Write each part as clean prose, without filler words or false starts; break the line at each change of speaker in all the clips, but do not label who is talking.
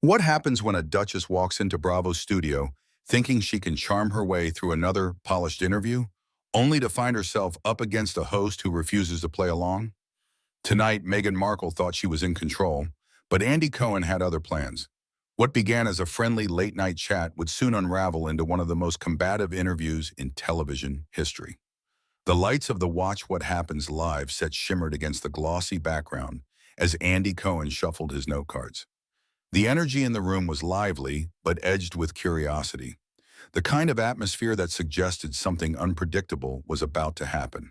What happens when a duchess walks into Bravo's studio thinking she can charm her way through another polished interview, only to find herself up against a host who refuses to play along? Tonight, Meghan Markle thought she was in control, but Andy Cohen had other plans. What began as a friendly late-night chat would soon unravel into one of the most combative interviews in television history. The lights of the Watch What Happens live set shimmered against the glossy background as Andy Cohen shuffled his note cards. The energy in the room was lively, but edged with curiosity, the kind of atmosphere that suggested something unpredictable was about to happen.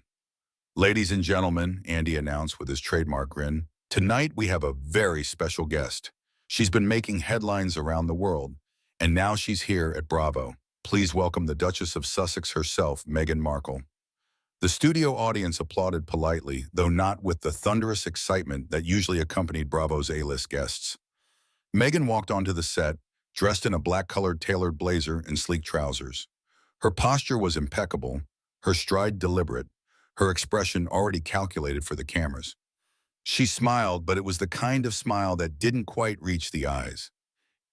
"Ladies and gentlemen," Andy announced with his trademark grin, "tonight we have a very special guest. She's been making headlines around the world, and now she's here at Bravo. Please welcome the Duchess of Sussex herself, Meghan Markle." The studio audience applauded politely, though not with the thunderous excitement that usually accompanied Bravo's A-list guests. Meghan walked onto the set, dressed in a black-colored tailored blazer and sleek trousers. Her posture was impeccable, her stride deliberate, her expression already calculated for the cameras. She smiled, but it was the kind of smile that didn't quite reach the eyes.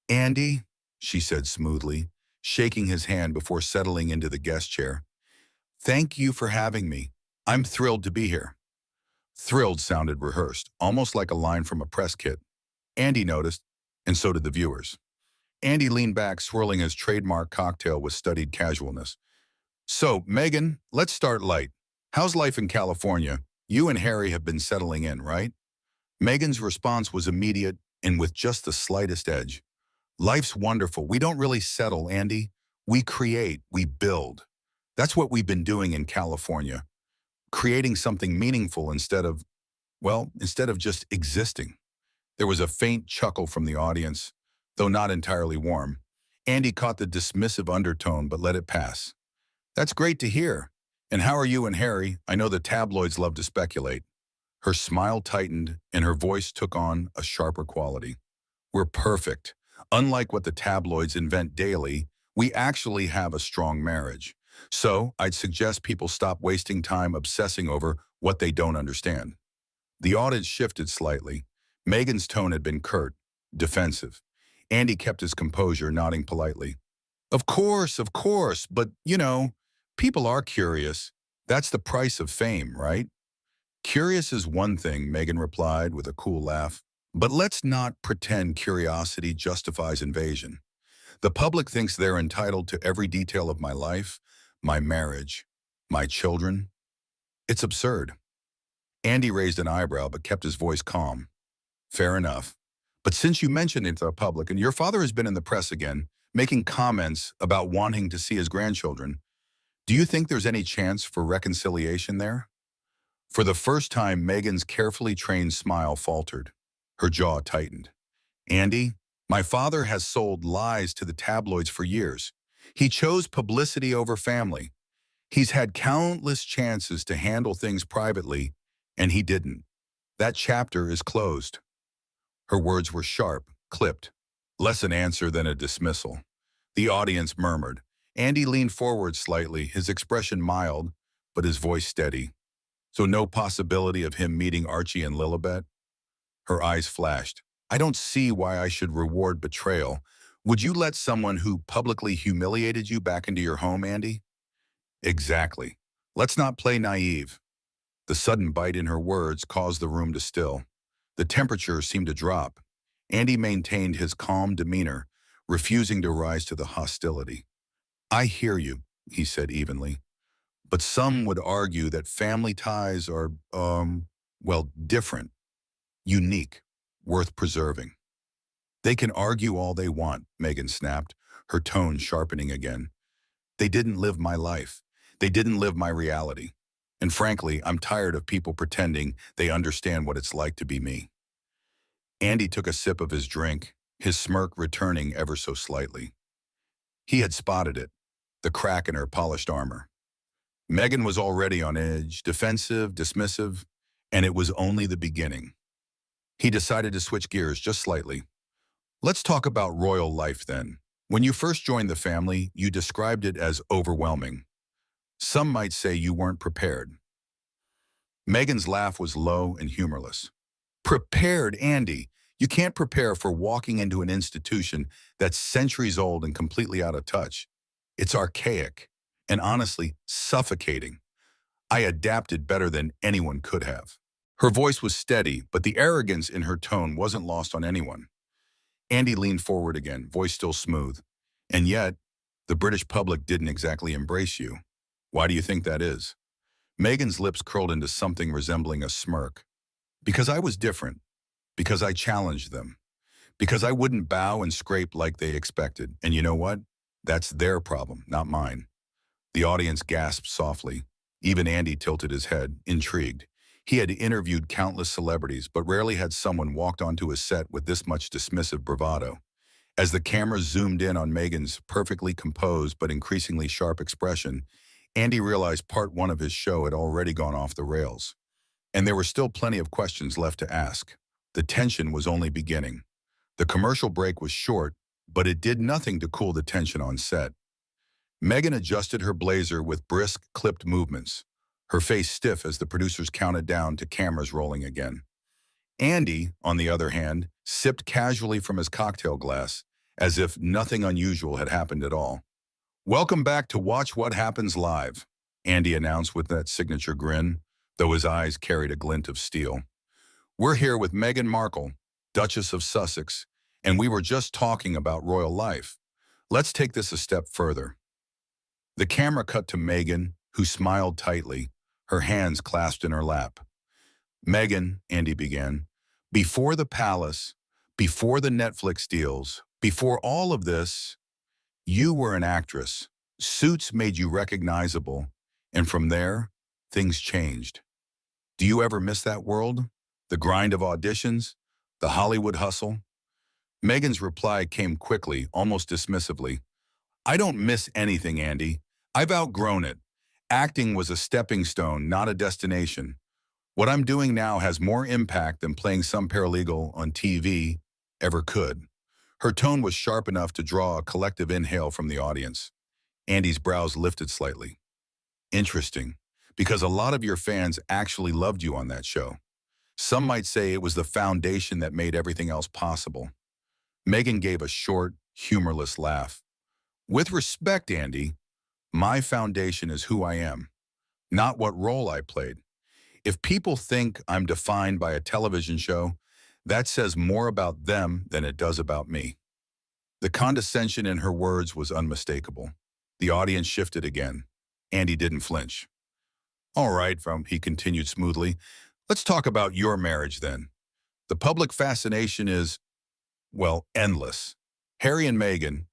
"Andy," she said smoothly, shaking his hand before settling into the guest chair. "Thank you for having me. I'm thrilled to be here." Thrilled sounded rehearsed, almost like a line from a press kit. Andy noticed, and so did the viewers. Andy leaned back, swirling his trademark cocktail with studied casualness. "So, Meghan, let's start light. How's life in California? You and Harry have been settling in, right?" Meghan's response was immediate and with just the slightest edge. "Life's wonderful. We don't really settle, Andy. We create, we build. That's what we've been doing in California. Creating something meaningful instead of just existing." There was a faint chuckle from the audience, though not entirely warm. Andy caught the dismissive undertone but let it pass. "That's great to hear. And how are you and Harry? I know the tabloids love to speculate." Her smile tightened and her voice took on a sharper quality. "We're perfect. Unlike what the tabloids invent daily, we actually have a strong marriage. So I'd suggest people stop wasting time obsessing over what they don't understand." The audience shifted slightly. Meghan's tone had been curt, defensive. Andy kept his composure, nodding politely. Of course, but, people are curious. That's the price of fame, right?" "Curious is one thing," Meghan replied with a cool laugh. "But let's not pretend curiosity justifies invasion. The public thinks they're entitled to every detail of my life, my marriage, my children. It's absurd." Andy raised an eyebrow but kept his voice calm. "Fair enough. But since you mentioned it to the public, and your father has been in the press again, making comments about wanting to see his grandchildren, do you think there's any chance for reconciliation there?" For the first time, Meghan's carefully trained smile faltered. Her jaw tightened. "Andy, my father has sold lies to the tabloids for years. He chose publicity over family. He's had countless chances to handle things privately, and he didn't. That chapter is closed." Her words were sharp, clipped, less an answer than a dismissal. The audience murmured. Andy leaned forward slightly, his expression mild, but his voice steady. "So no possibility of him meeting Archie and Lilibet?" Her eyes flashed. "I don't see why I should reward betrayal. Would you let someone who publicly humiliated you back into your home, Andy?" "Exactly. Let's not play naive." The sudden bite in her words caused the room to still. The temperature seemed to drop. Andy maintained his calm demeanor, refusing to rise to the hostility. "I hear you," he said evenly. "But some would argue that family ties are, different, unique, worth preserving." "They can argue all they want," Meghan snapped, her tone sharpening again. "They didn't live my life. They didn't live my reality. And frankly, I'm tired of people pretending they understand what it's like to be me." Andy took a sip of his drink, his smirk returning ever so slightly. He had spotted it, the crack in her polished armor. Meghan was already on edge, defensive, dismissive, and it was only the beginning. He decided to switch gears just slightly. "Let's talk about royal life then. When you first joined the family, you described it as overwhelming. Some might say you weren't prepared." Meghan's laugh was low and humorless. "Prepared, Andy. You can't prepare for walking into an institution that's centuries old and completely out of touch. It's archaic and honestly suffocating. I adapted better than anyone could have. Her voice was steady, but the arrogance in her tone wasn't lost on anyone. Andy leaned forward again, voice still smooth. And yet, the British public didn't exactly embrace you. Why do you think that is? Meghan's lips curled into something resembling a smirk. Because I was different. Because I challenged them. Because I wouldn't bow and scrape like they expected. And you know what? That's their problem, not mine. The audience gasped softly. Even Andy tilted his head, intrigued. He had interviewed countless celebrities, but rarely had someone walked onto a set with this much dismissive bravado. As the camera zoomed in on Meghan's perfectly composed but increasingly sharp expression, Andy realized part one of his show had already gone off the rails. And there were still plenty of questions left to ask. The tension was only beginning. The commercial break was short, but it did nothing to cool the tension on set. Meghan adjusted her blazer with brisk, clipped movements, her face stiff as the producers counted down to cameras rolling again. Andy, on the other hand, sipped casually from his cocktail glass, as if nothing unusual had happened at all. "Welcome back to Watch What Happens Live," Andy announced with that signature grin, though his eyes carried a glint of steel. "We're here with Meghan Markle, Duchess of Sussex, and we were just talking about royal life. Let's take this a step further." The camera cut to Meghan, who smiled tightly, her hands clasped in her lap. "Meghan," Andy began, "before the palace, before the Netflix deals, before all of this, you were an actress. Suits made you recognizable, and from there, things changed. Do you ever miss that world? The grind of auditions? The Hollywood hustle?" Meghan's reply came quickly, almost dismissively. "I don't miss anything, Andy. I've outgrown it. Acting was a stepping stone, not a destination. What I'm doing now has more impact than playing some paralegal on TV ever could." Her tone was sharp enough to draw a collective inhale from the audience. Andy's brows lifted slightly. "Interesting, because a lot of your fans actually loved you on that show. Some might say it was the foundation that made everything else possible." Meghan gave a short, humorless laugh. "With respect, Andy, my foundation is who I am, not what role I played. If people think I'm defined by a television show, that says more about them than it does about me." The condescension in her words was unmistakable. The audience shifted again. Andy didn't flinch. "All right," he continued smoothly, "let's talk about your marriage then. The public fascination is, well, endless. Harry and Meghan,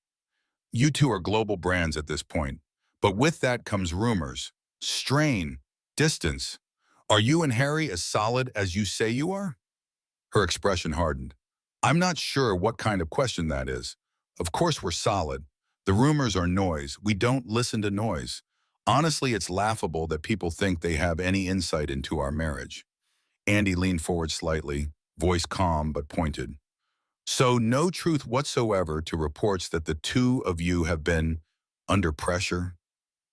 you two are global brands at this point. But with that comes rumors, strain, distance. Are you and Harry as solid as you say you are?" Her expression hardened. "I'm not sure what kind of question that is. Of course we're solid. The rumors are noise. We don't listen to noise. Honestly, it's laughable that people think they have any insight into our marriage." Andy leaned forward slightly, voice calm but pointed. "So no truth whatsoever to reports that the two of you have been under pressure?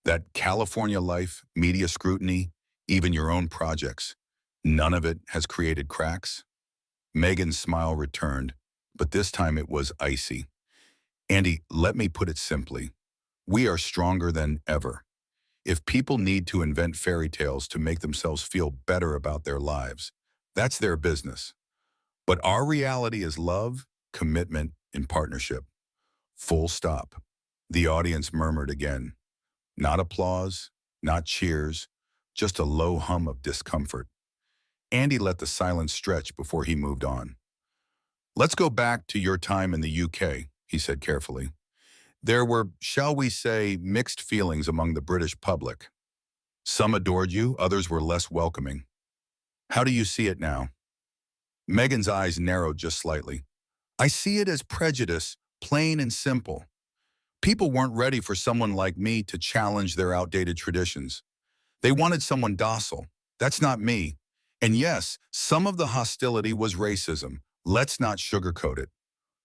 That California life, media scrutiny, even your own projects, none of it has created cracks?" Meghan's smile returned, but this time it was icy. "Andy, let me put it simply. We are stronger than ever. If people need to invent fairy tales to make themselves feel better about their lives, that's their business. But our reality is love, commitment, and partnership. Full stop." The audience murmured again. Not applause, not cheers, just a low hum of discomfort. Andy let the silence stretch before he moved on. "Let's go back to your time in the UK, he said carefully. "There were, shall we say, mixed feelings among the British public. Some adored you, others were less welcoming. How do you see it now?" Meghan's eyes narrowed just slightly. "I see it as prejudice, plain and simple. People weren't ready for someone like me to challenge their outdated traditions. They wanted someone docile. That's not me. And yes, some of the hostility was racism. Let's not sugarcoat it."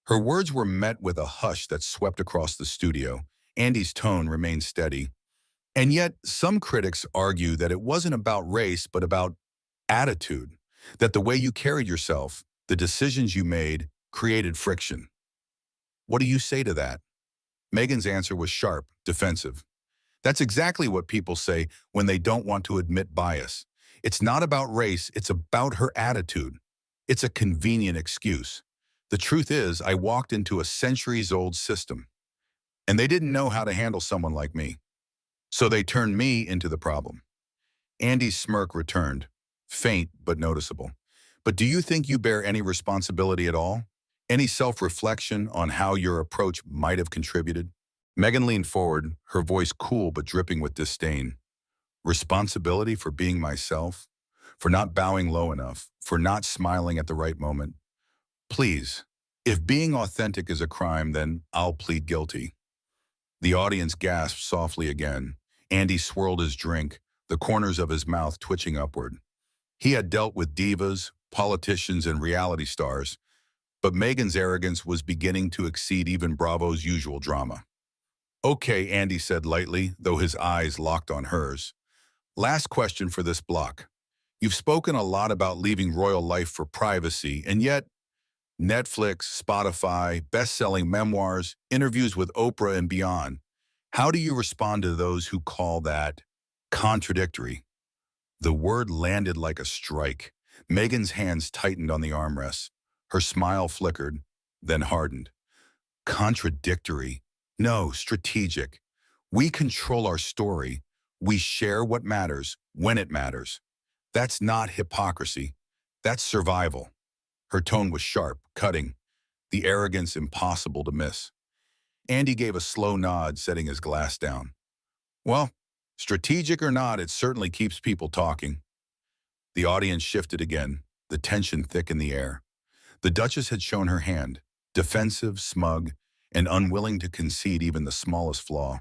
Her words were met with a hush that swept across the studio. Andy's tone remained steady. "And yet, some critics argue that it wasn't about race, but about attitude. That the way you carried yourself, The decisions you made created friction. What do you say to that? Meghan's answer was sharp, defensive. That's exactly what people say when they don't want to admit bias. It's not about race, it's about her attitude. It's a convenient excuse. The truth is, I walked into a centuries-old system, and they didn't know how to handle someone like me. So they turned me into the problem. Andy's smirk returned, faint but noticeable. But do you think you bear any responsibility at all? Any self-reflection on how your approach might have contributed? Meghan leaned forward, her voice cool but dripping with disdain. Responsibility for being myself? For not bowing low enough? For not smiling at the right moment? Please, if being authentic is a crime, then I'll plead guilty. The audience gasped softly again. Andy swirled his drink, the corners of his mouth twitching upward. He had dealt with divas, politicians, and reality stars, but Meghan's arrogance was beginning to exceed even Bravo's usual drama. Okay, Andy said lightly, though his eyes locked on hers. Last question for this block. You've spoken a lot about leaving royal life for privacy, and yet Netflix, Spotify, best-selling memoirs, interviews with Oprah and beyond. How do you respond to those who call that contradictory? The word landed like a strike. Meghan's hands tightened on the armrests. Her smile flickered, then hardened. Contradictory. No, strategic. We control our story. We share what matters, when it matters. That's not hypocrisy. That's survival. Her tone was sharp, cutting, the arrogance impossible to miss. Andy gave a slow nod, setting his glass down. Well, strategic or not, it certainly keeps people talking. The audience shifted again, the tension thick in the air. The Duchess had shown her hand, defensive, smug, and unwilling to concede even the smallest flaw.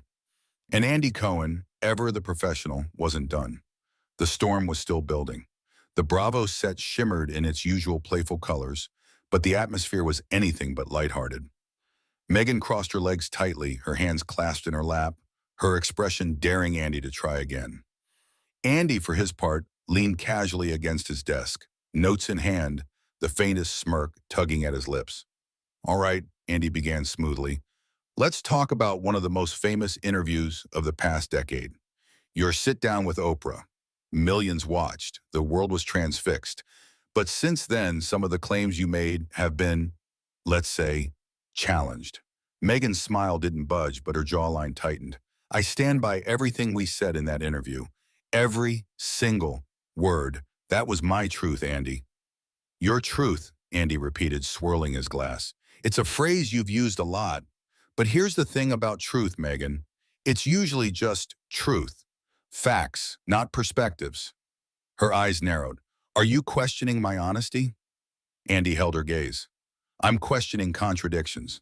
And Andy Cohen, ever the professional, wasn't done. The storm was still building. The Bravo set shimmered in its usual playful colors, but the atmosphere was anything but lighthearted. Meghan crossed her legs tightly, her hands clasped in her lap, her expression daring Andy to try again. Andy, for his part, leaned casually against his desk, notes in hand, the faintest smirk tugging at his lips. All right, Andy began smoothly. Let's talk about one of the most famous interviews of the past decade. Your sit-down with Oprah. Millions watched. The world was transfixed. But since then, some of the claims you made have been, let's say, challenged. Meghan's smile didn't budge, but her jawline tightened. I stand by everything we said in that interview. Every single word. That was my truth, Andy. Your truth, Andy repeated, swirling his glass. It's a phrase you've used a lot. But here's the thing about truth, Meghan. It's usually just truth. Facts, not perspectives. Her eyes narrowed. Are you questioning my honesty? Andy held her gaze. I'm questioning contradictions.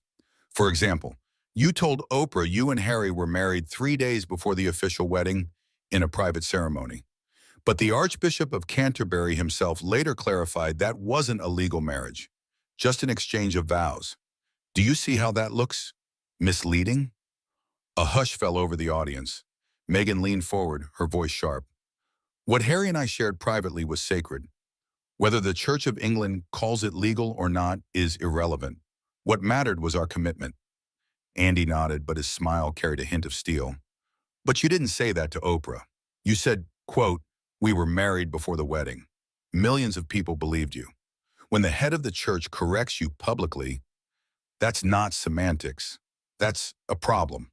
For example, you told Oprah you and Harry were married 3 days before the official wedding in a private ceremony. But the Archbishop of Canterbury himself later clarified that wasn't a legal marriage, just an exchange of vows. Do you see how that looks misleading? A hush fell over the audience. Meghan leaned forward, her voice sharp. What Harry and I shared privately was sacred. Whether the Church of England calls it legal or not is irrelevant. What mattered was our commitment. Andy nodded, but his smile carried a hint of steel. But you didn't say that to Oprah. You said, quote, we were married before the wedding. Millions of people believed you. When the head of the church corrects you publicly, that's not semantics. That's a problem.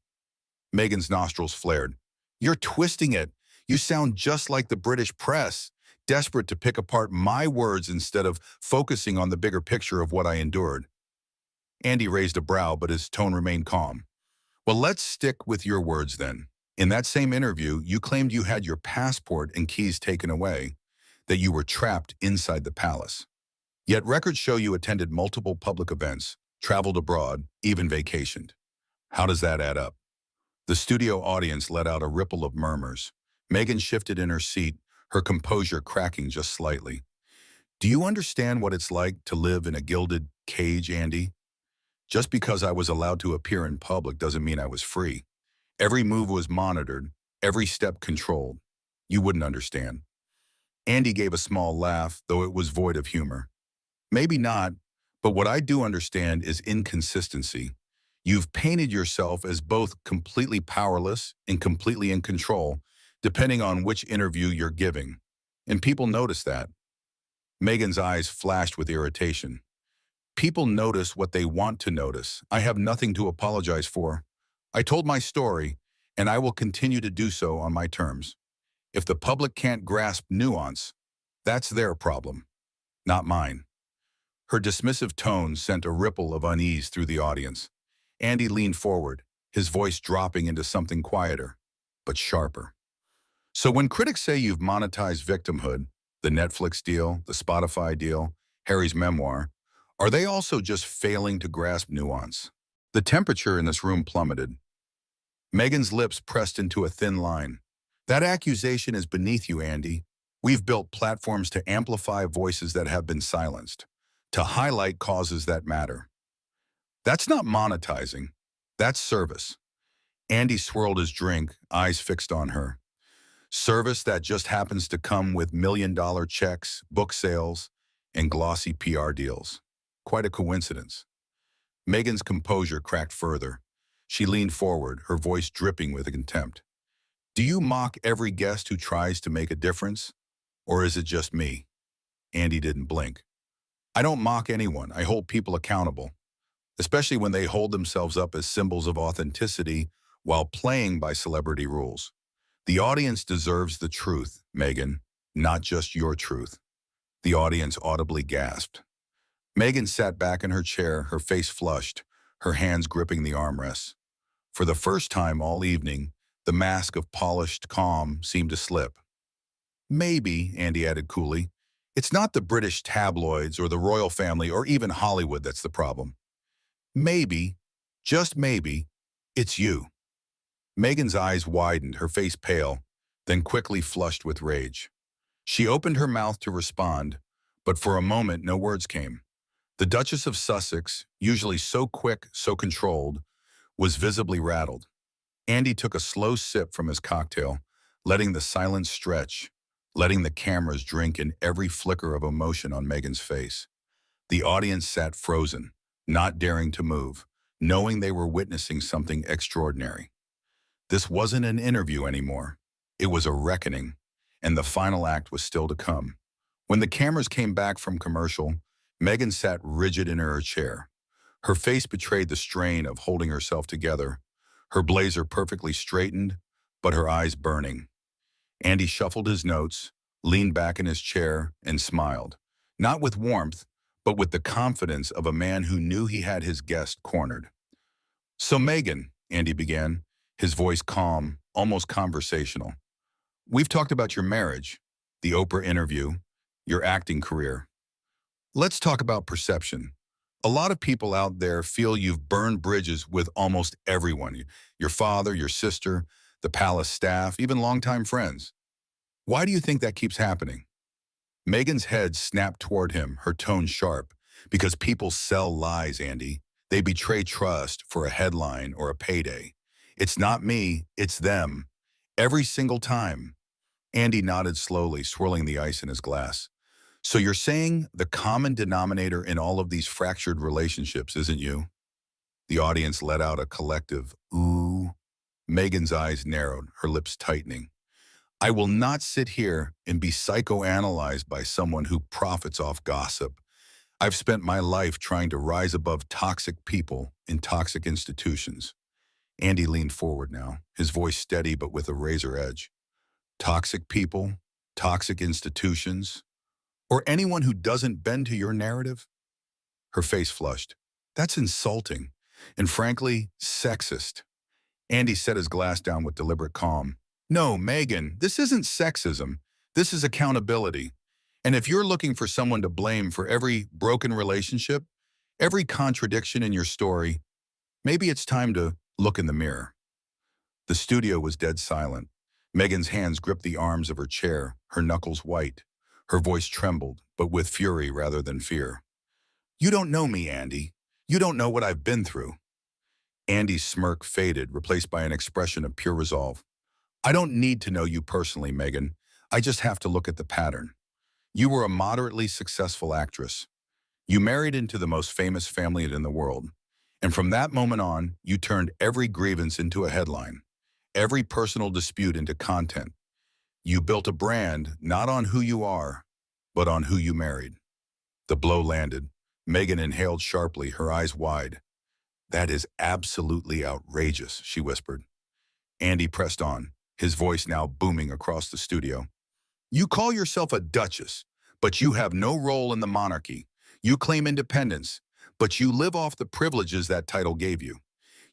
Meghan's nostrils flared. You're twisting it. You sound just like the British press, desperate to pick apart my words instead of focusing on the bigger picture of what I endured. Andy raised a brow, but his tone remained calm. Well, let's stick with your words then. In that same interview, you claimed you had your passport and keys taken away, that you were trapped inside the palace. Yet records show you attended multiple public events, traveled abroad, even vacationed. How does that add up? The studio audience let out a ripple of murmurs. Meghan shifted in her seat, her composure cracking just slightly. Do you understand what it's like to live in a gilded cage, Andy? Just because I was allowed to appear in public doesn't mean I was free. Every move was monitored, every step controlled. You wouldn't understand. Andy gave a small laugh, though it was void of humor. Maybe not, but what I do understand is inconsistency. You've painted yourself as both completely powerless and completely in control, depending on which interview you're giving. And people notice that. Meghan's eyes flashed with irritation. People notice what they want to notice. I have nothing to apologize for. I told my story, and I will continue to do so on my terms. If the public can't grasp nuance, that's their problem, not mine. Her dismissive tone sent a ripple of unease through the audience. Andy leaned forward, his voice dropping into something quieter, but sharper. So when critics say you've monetized victimhood, the Netflix deal, the Spotify deal, Harry's memoir, are they also just failing to grasp nuance? The temperature in this room plummeted. Meghan's lips pressed into a thin line. That accusation is beneath you, Andy. We've built platforms to amplify voices that have been silenced, to highlight causes that matter. That's not monetizing. That's service. Andy swirled his drink, eyes fixed on her. Service that just happens to come with million-dollar checks, book sales, and glossy PR deals. Quite a coincidence. Meghan's composure cracked further. She leaned forward, her voice dripping with contempt. Do you mock every guest who tries to make a difference? Or is it just me? Andy didn't blink. I don't mock anyone. I hold people accountable, especially when they hold themselves up as symbols of authenticity while playing by celebrity rules. The audience deserves the truth, Meghan, not just your truth. The audience audibly gasped. Meghan sat back in her chair, her face flushed, her hands gripping the armrests. For the first time all evening, the mask of polished calm seemed to slip. Maybe, Andy added coolly, it's not the British tabloids or the royal family or even Hollywood that's the problem. Maybe, just maybe, it's you. Meghan's eyes widened, her face pale, then quickly flushed with rage. She opened her mouth to respond, but for a moment no words came. The Duchess of Sussex, usually so quick, so controlled, was visibly rattled. Andy took a slow sip from his cocktail, letting the silence stretch, letting the cameras drink in every flicker of emotion on Meghan's face. The audience sat frozen, not daring to move, knowing they were witnessing something extraordinary. This wasn't an interview anymore. It was a reckoning, and the final act was still to come. When the cameras came back from commercial, Meghan sat rigid in her chair. Her face betrayed the strain of holding herself together, her blazer perfectly straightened, but her eyes burning. Andy shuffled his notes, leaned back in his chair, and smiled, not with warmth, but with the confidence of a man who knew he had his guest cornered. So Meghan, Andy began, his voice calm, almost conversational. We've talked about your marriage, the Oprah interview, your acting career. Let's talk about perception. A lot of people out there feel you've burned bridges with almost everyone, your father, your sister, the palace staff, even longtime friends. Why do you think that keeps happening? Meghan's head snapped toward him, her tone sharp. Because people sell lies, Andy. They betray trust for a headline or a payday. It's not me, it's them. Every single time. Andy nodded slowly, swirling the ice in his glass. So you're saying the common denominator in all of these fractured relationships isn't you? The audience let out a collective, ooh. Meghan's eyes narrowed, her lips tightening. I will not sit here and be psychoanalyzed by someone who profits off gossip. I've spent my life trying to rise above toxic people in toxic institutions. Andy leaned forward now, his voice steady but with a razor edge. Toxic people, toxic institutions, or anyone who doesn't bend to your narrative? Her face flushed. That's insulting, and frankly, sexist. Andy set his glass down with deliberate calm. No, Meghan, this isn't sexism. This is accountability. And if you're looking for someone to blame for every broken relationship, every contradiction in your story, maybe it's time to look in the mirror. The studio was dead silent. Meghan's hands gripped the arms of her chair, her knuckles white. Her voice trembled, but with fury rather than fear. You don't know me, Andy. You don't know what I've been through. Andy's smirk faded, replaced by an expression of pure resolve. I don't need to know you personally, Meghan. I just have to look at the pattern. You were a moderately successful actress. You married into the most famous family in the world. And from that moment on, you turned every grievance into a headline, every personal dispute into content. You built a brand not on who you are, but on who you married. The blow landed. Meghan inhaled sharply, her eyes wide. "That is absolutely outrageous," she whispered. Andy pressed on, his voice now booming across the studio. "You call yourself a duchess, but you have no role in the monarchy. You claim independence, but you live off the privileges that title gave you.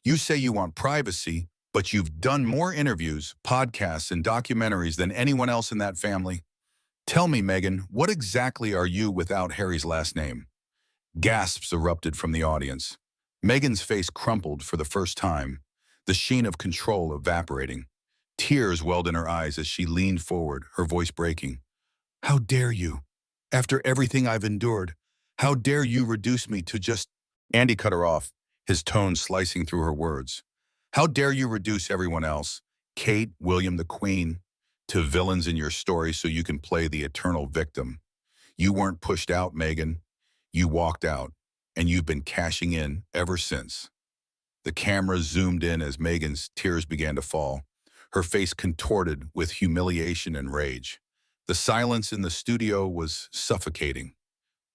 You say you want privacy, but you've done more interviews, podcasts, and documentaries than anyone else in that family. Tell me, Meghan, what exactly are you without Harry's last name?" Gasps erupted from the audience. Meghan's face crumpled for the first time, the sheen of control evaporating. Tears welled in her eyes as she leaned forward, her voice breaking. "How dare you? After everything I've endured, how dare you reduce me to just—" Andy cut her off, his tone slicing through her words. "How dare you reduce everyone else, Kate, William, the Queen, to villains in your story so you can play the eternal victim? You weren't pushed out, Meghan. You walked out, and you've been cashing in ever since." The camera zoomed in as Meghan's tears began to fall, her face contorted with humiliation and rage. The silence in the studio was suffocating.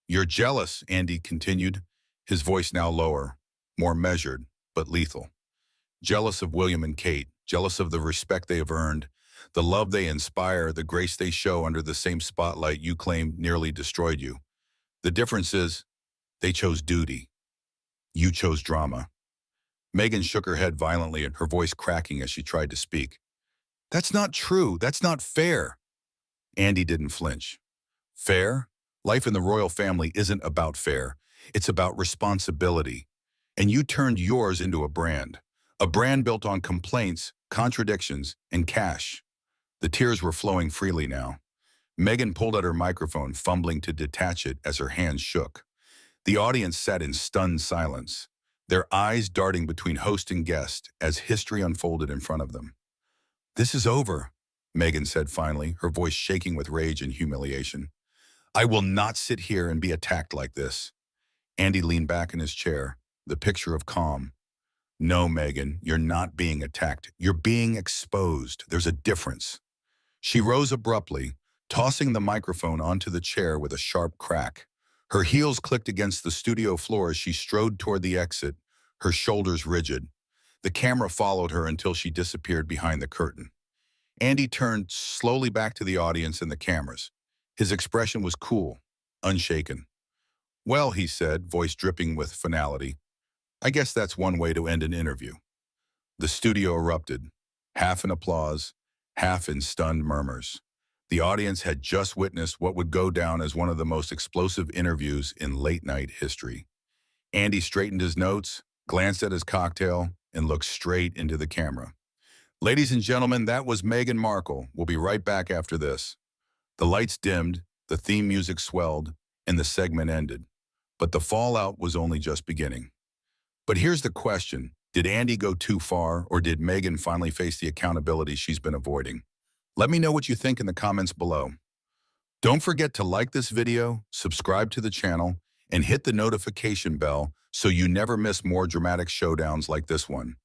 "You're jealous," Andy continued, his voice now lower, more measured, but lethal. "Jealous of William and Kate, jealous of the respect they have earned, the love they inspire, the grace they show under the same spotlight you claim nearly destroyed you. The difference is, they chose duty. You chose drama." Meghan shook her head violently, her voice cracking as she tried to speak. "That's not true. That's not fair." Andy didn't flinch. "Fair? Life in the royal family isn't about fair. It's about responsibility. And you turned yours into a brand built on complaints, contradictions, and cash." The tears were flowing freely now. Meghan pulled out her microphone, fumbling to detach it as her hands shook. The audience sat in stunned silence, their eyes darting between host and guest as history unfolded in front of them. "This is over," Meghan said finally, her voice shaking with rage and humiliation. "I will not sit here and be attacked like this." Andy leaned back in his chair, the picture of calm. "No, Meghan, you're not being attacked. You're being exposed. There's a difference." She rose abruptly, tossing the microphone onto the chair with a sharp crack. Her heels clicked against the studio floor as she strode toward the exit, her shoulders rigid. The camera followed her until she disappeared behind the curtain. Andy turned slowly back to the audience and the cameras. His expression was cool, unshaken. "Well," he said, voice dripping with finality, "I guess that's one way to end an interview." The studio erupted, half in applause, half in stunned murmurs. The audience had just witnessed what would go down as one of the most explosive interviews in late-night history. Andy straightened his notes, glanced at his cocktail, and looked straight into the camera. "Ladies and gentlemen, that was Meghan Markle. We'll be right back after this." The lights dimmed, the theme music swelled, and the segment ended. But the fallout was only just beginning. But here's the question. Did Andy go too far, or did Meghan finally face the accountability she's been avoiding? Let me know what you think in the comments below. Don't forget to like this video, subscribe to the channel, and hit the notification bell so you never miss more dramatic showdowns like this one.